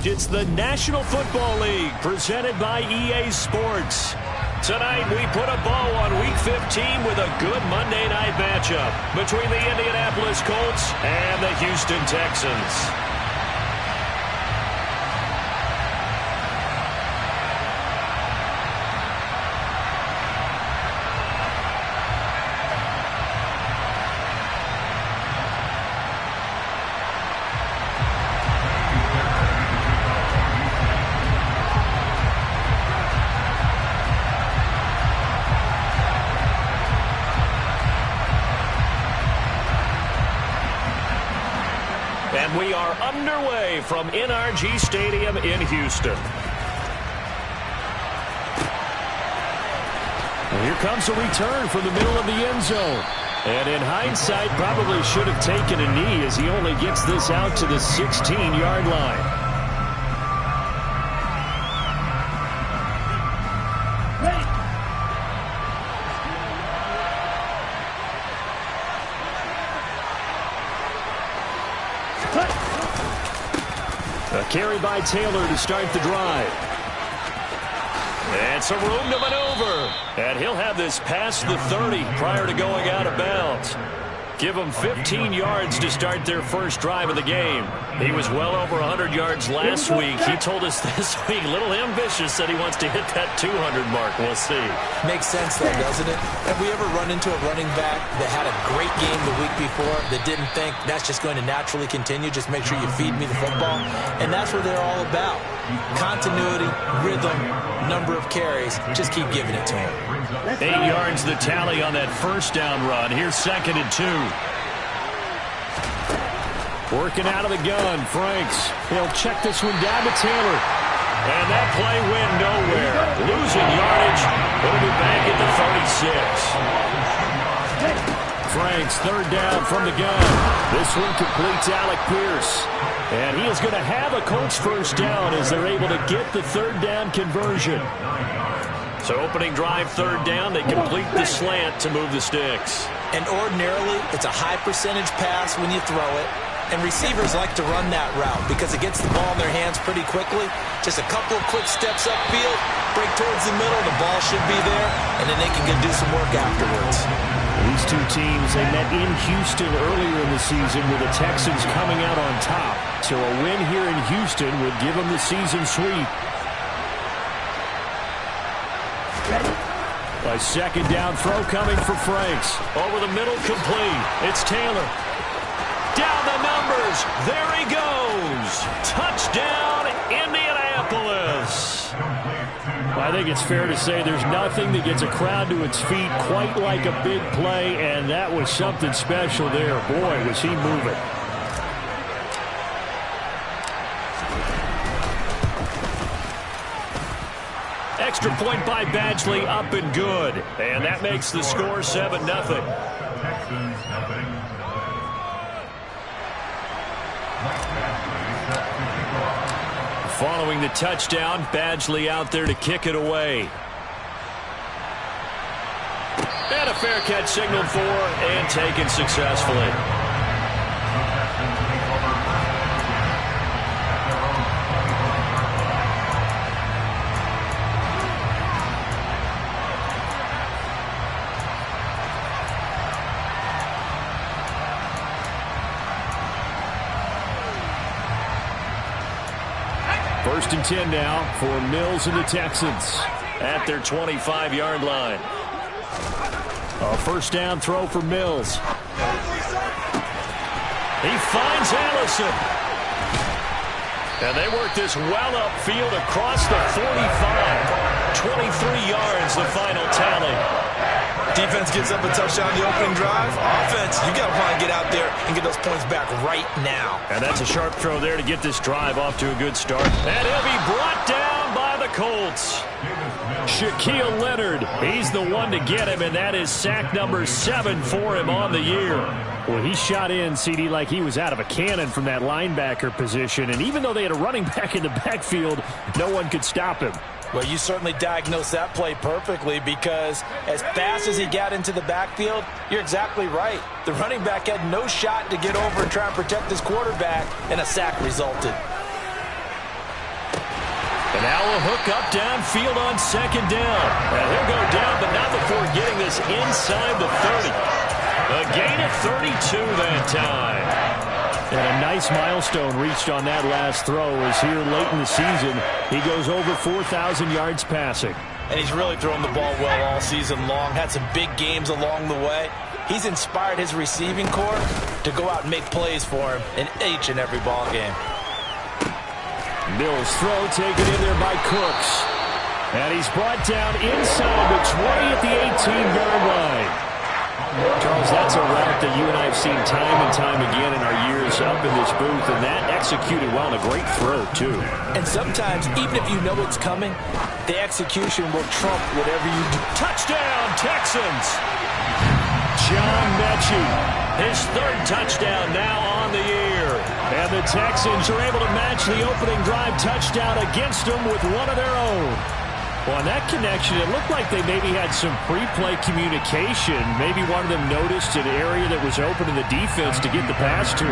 It's the National Football League presented by EA Sports. Tonight, we put a bow on Week 15 with a good Monday night matchup between the Indianapolis Colts and the Houston Texans. And we are underway from NRG Stadium in Houston. And here comes a return from the middle of the end zone. And in hindsight, probably should have taken a knee as he only gets this out to the 16-yard line. A carry by Taylor to start the drive. And some room to maneuver. And he'll have this past the 30 prior to going out of bounds. Give them 15 yards to start their first drive of the game. He was well over 100 yards last week. He told us this week, a little ambitious, that he wants to hit that 200 mark. We'll see. Makes sense, though, doesn't it? Have we ever run into a running back that had a great game the week before that didn't think that's just going to naturally continue? Just make sure you feed me the football. And that's what they're all about. Continuity, rhythm, number of carries. Just keep giving it to him. 8 yards the tally on that first down run. Here's 2nd and 2. Working out of the gun, Franks. He'll check this one down to Taylor. And that play went nowhere. Losing yardage. It'll be back at the 36. Franks, 3rd down from the gun. This one completes Alec Pierce. And he is going to have a Colts first down as they're able to get the 3rd down conversion. So opening drive, 3rd down, they complete the slant to move the sticks. And ordinarily, it's a high percentage pass when you throw it. And receivers like to run that route because it gets the ball in their hands pretty quickly. Just a couple of quick steps upfield, break towards the middle, the ball should be there, and then they can go do some work afterwards. These two teams, they met in Houston earlier in the season with the Texans coming out on top. So a win here in Houston would give them the season sweep. A 2nd down throw coming for Franks. Over the middle, complete. It's Taylor. Down the numbers. There he goes. Touchdown, Indianapolis. I think it's fair to say there's nothing that gets a crowd to its feet quite like a big play, and that was something special there. Boy, was he moving. Extra point by Badgley, up and good. And that makes the score 7-0. Following the touchdown, Badgley out there to kick it away. And a fair catch signaled for and taken successfully. First and 10 now for Mills and the Texans at their 25-yard line. A first down throw for Mills. He finds Allison. And they work this well upfield across the 45. 23 yards, the final tally. Defense gives up a touchdown the opening drive. Offense, you got to want to get out there and get those points back right now. And that's a sharp throw there to get this drive off to a good start. And he'll be brought down by the Colts. Shaquille Leonard, he's the one to get him, and that is sack number 7 for him on the year. Well, he shot in, CD, like he was out of a cannon from that linebacker position. And even though they had a running back in the backfield, no one could stop him. Well, you certainly diagnosed that play perfectly because as fast as he got into the backfield, you're exactly right. The running back had no shot to get over and try and protect his quarterback, and a sack resulted. And now a hook up downfield on second down. And he'll go down, but not before getting this inside the 30. A gain of 32 that time. And a nice milestone reached on that last throw as here late in the season, he goes over 4,000 yards passing. And he's really thrown the ball well all season long. Had some big games along the way. He's inspired his receiving corps to go out and make plays for him in each and every ball game. Mills' throw taken in there by Cooks. And he's brought down inside the 20 at the 18-yard line. Charles, that's a route that you and I have seen time and time again in our years up in this booth, and that executed well and a great throw, too. And sometimes, even if you know it's coming, the execution will trump whatever you do. Touchdown, Texans! John Mechie, his third touchdown now on the year. And the Texans are able to match the opening drive touchdown against them with one of their own. Well, on that connection, it looked like they maybe had some pre-play communication. Maybe one of them noticed an area that was open in the defense to get the pass to.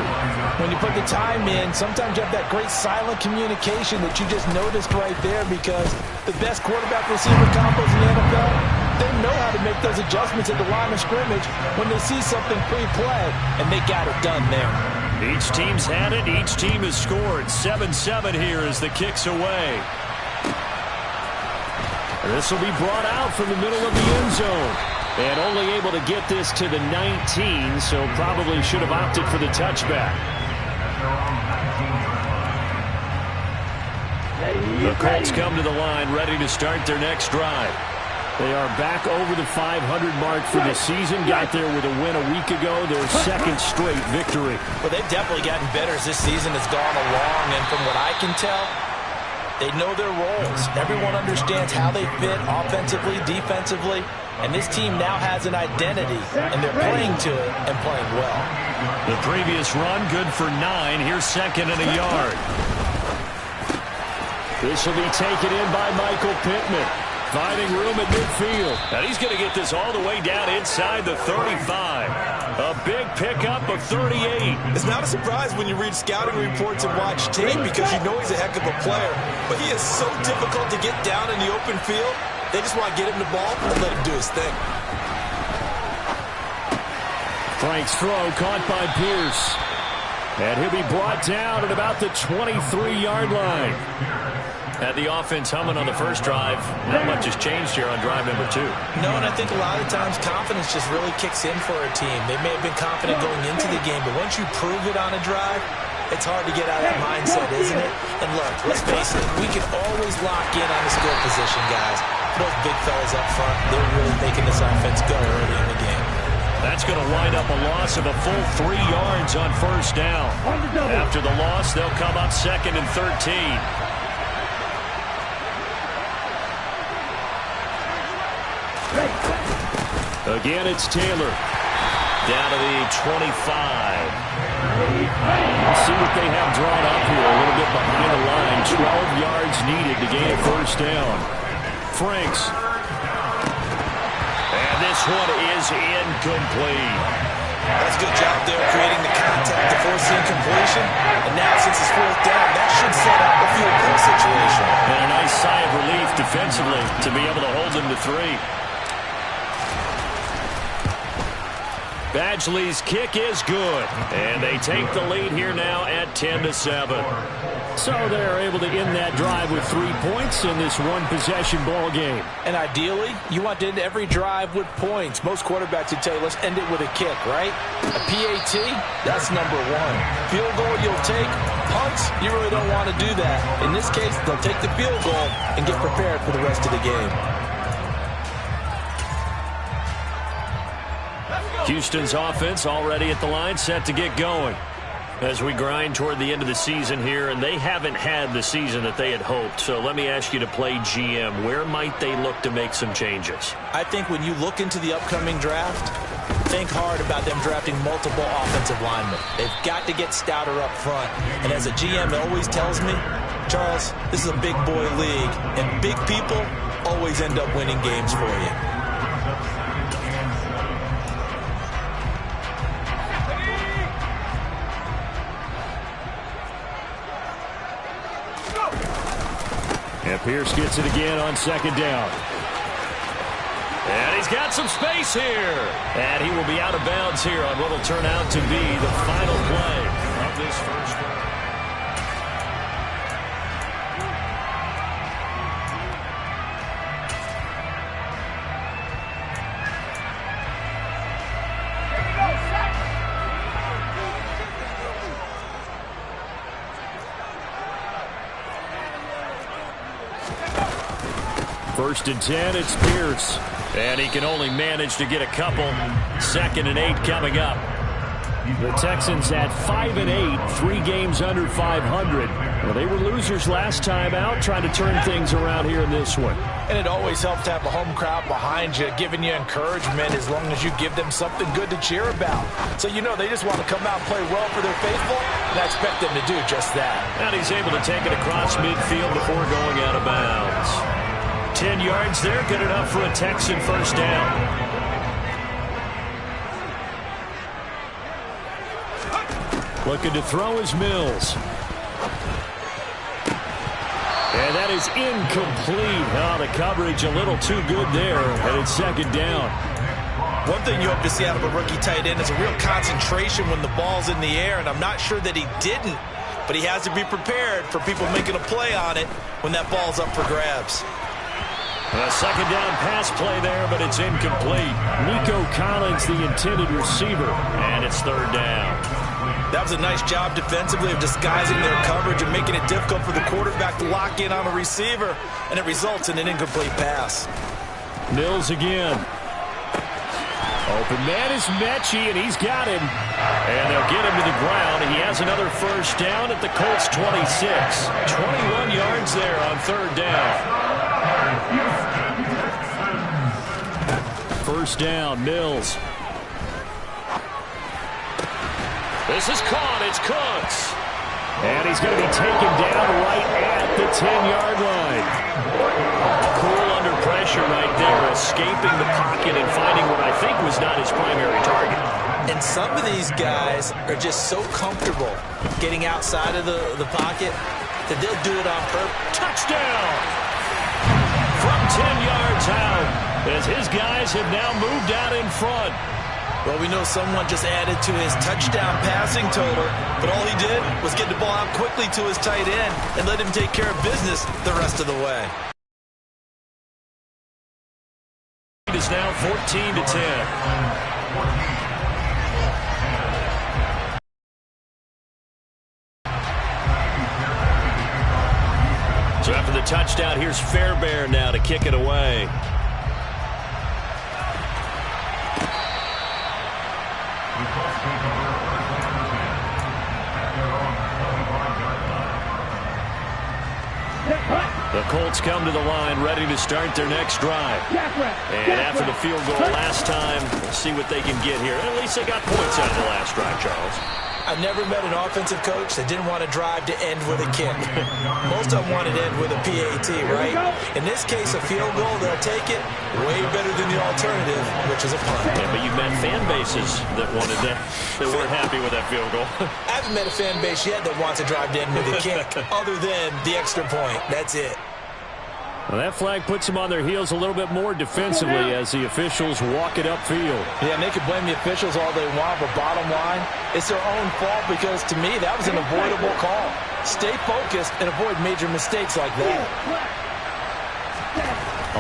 When you put the time in, sometimes you have that great silent communication that you just noticed right there, because the best quarterback-receiver combos in the NFL, they know how to make those adjustments at the line of scrimmage when they see something pre-play, and they got it done there. Each team's had it. Each team has scored. 7-7 here as the kick's away. This will be brought out from the middle of the end zone. And only able to get this to the 19, so probably should have opted for the touchback. The Colts come to the line, ready to start their next drive. They are back over the 500 mark for the season. Got there with a win a week ago, their second straight victory. Well, they've definitely gotten better as this season has gone along, and from what I can tell, they know their roles. Everyone understands how they fit offensively, defensively, and this team now has an identity, and they're playing to it and playing well. The previous run, good for 9. Here's second and a yard. This will be taken in by Michael Pittman, finding room at midfield. And he's going to get this all the way down inside the 35. A big pickup of 38. It's not a surprise when you read scouting reports and watch tape, because you know he's a heck of a player. But he is so difficult to get down in the open field. They just want to get him the ball and let him do his thing. Frank's throw caught by Pierce. And he'll be brought down at about the 23-yard line. Had the offense humming on the first drive. Not much has changed here on drive number 2. No, and I think a lot of times confidence just really kicks in for a team. They may have been confident going into the game, but once you prove it on a drive, it's hard to get out of that mindset, isn't it? And look, let's face it, we can always lock in on the skill position, guys. Those big fellas up front, they're really making this offense go early in the game. That's going to wind up a loss of a full 3 yards on first down. After the loss, they'll come up second and 13. Again, it's Taylor. Down to the 25. Let's see what they have drawn up here. A little bit behind the line. 12 yards needed to gain a first down. Franks. And this one is incomplete. That's a good job there, creating the contact to force the incompletion. And now, since it's fourth down, that should set up a field goal situation. And a nice sigh of relief defensively to be able to hold them to 3. Badgley's kick is good, and they take the lead here now at 10-7. So they're able to end that drive with 3 points in this one-possession ball game. And ideally, you want to end every drive with points. Most quarterbacks would tell you, let's end it with a kick, right? A PAT, that's number 1. Field goal, you'll take. Punts, you really don't want to do that. In this case, they'll take the field goal and get prepared for the rest of the game. Houston's offense already at the line, set to get going. As we grind toward the end of the season here, and they haven't had the season that they had hoped. So let me ask you to play GM. Where might they look to make some changes? I think when you look into the upcoming draft, think hard about them drafting multiple offensive linemen. They've got to get stouter up front. And as a GM always tells me, Charles, this is a big boy league, and big people always end up winning games for you. At Pierce gets it again on second down. And he's got some space here. And he will be out of bounds here on what will turn out to be the final play of this first quarter. First and 10, it's Pierce. And he can only manage to get a couple. 2nd and 8 coming up. The Texans at 5-8, 3 games under 500. Well, they were losers last time out, trying to turn things around here in this one. And it always helps to have a home crowd behind you, giving you encouragement as long as you give them something good to cheer about. So you know they just want to come out and play well for their faithful, and I expect them to do just that. And he's able to take it across midfield before going out of bounds. 10 yards there, good enough for a Texan first down. Looking to throw is Mills. And that is incomplete. Oh, the coverage a little too good there, and it's 2nd down. One thing you hope to see out of a rookie tight end is a real concentration when the ball's in the air, and I'm not sure that he didn't, but he has to be prepared for people making a play on it when that ball's up for grabs. A 2nd down pass play there, but it's incomplete. Nico Collins, the intended receiver, and it's 3rd down. That was a nice job defensively of disguising their coverage and making it difficult for the quarterback to lock in on a receiver, and it results in an incomplete pass. Mills again. Open man is Mechie, and he's got him. And they'll get him to the ground. He has another first down at the Colts 26. 21 yards there on 3rd down. First down, Mills. This is caught. It's Cooks. And he's going to be taken down right at the 10-yard line. Cool under pressure right there, escaping the pocket and finding what I think was not his primary target. And some of these guys are just so comfortable getting outside of the pocket that they'll do it on purpose. Touchdown! From 10 yards out, as his guys have now moved out in front. Well, we know someone just added to his touchdown passing total, but all he did was get the ball out quickly to his tight end and let him take care of business the rest of the way. It is now 14-10. So after the touchdown, here's Fairbairn now to kick it away. The Colts come to the line ready to start their next drive. And after the field goal last time, we'll see what they can get here. At least they got points out of the last drive, Charles. I've never met an offensive coach that didn't want to drive to end with a kick. Most of them want to end with a PAT, right? In this case, a field goal, they'll take it way better than the alternative, which is a punt. Yeah, but you've met fan bases that wanted that weren't happy with that field goal. I haven't met a fan base yet that wants to drive to end with a kick, other than the extra point. That's it. Well, that flag puts them on their heels a little bit more defensively as the officials walk it upfield. Yeah, and they can blame the officials all they want, but bottom line, it's their own fault because, to me, that was an avoidable call. Stay focused and avoid major mistakes like that.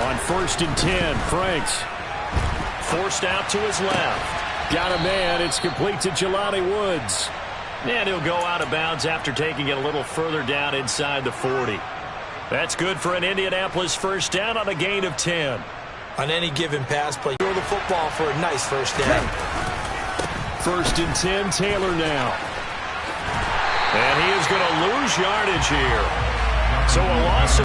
On 1st and 10, Franks forced out to his left. Got a man. It's complete to Jelani Woods. And he'll go out of bounds after taking it a little further down inside the 40. That's good for an Indianapolis first down on a gain of 10. On any given pass play, throw the football for a nice first down. 1st and 10, Taylor now. And he is going to lose yardage here. So a loss of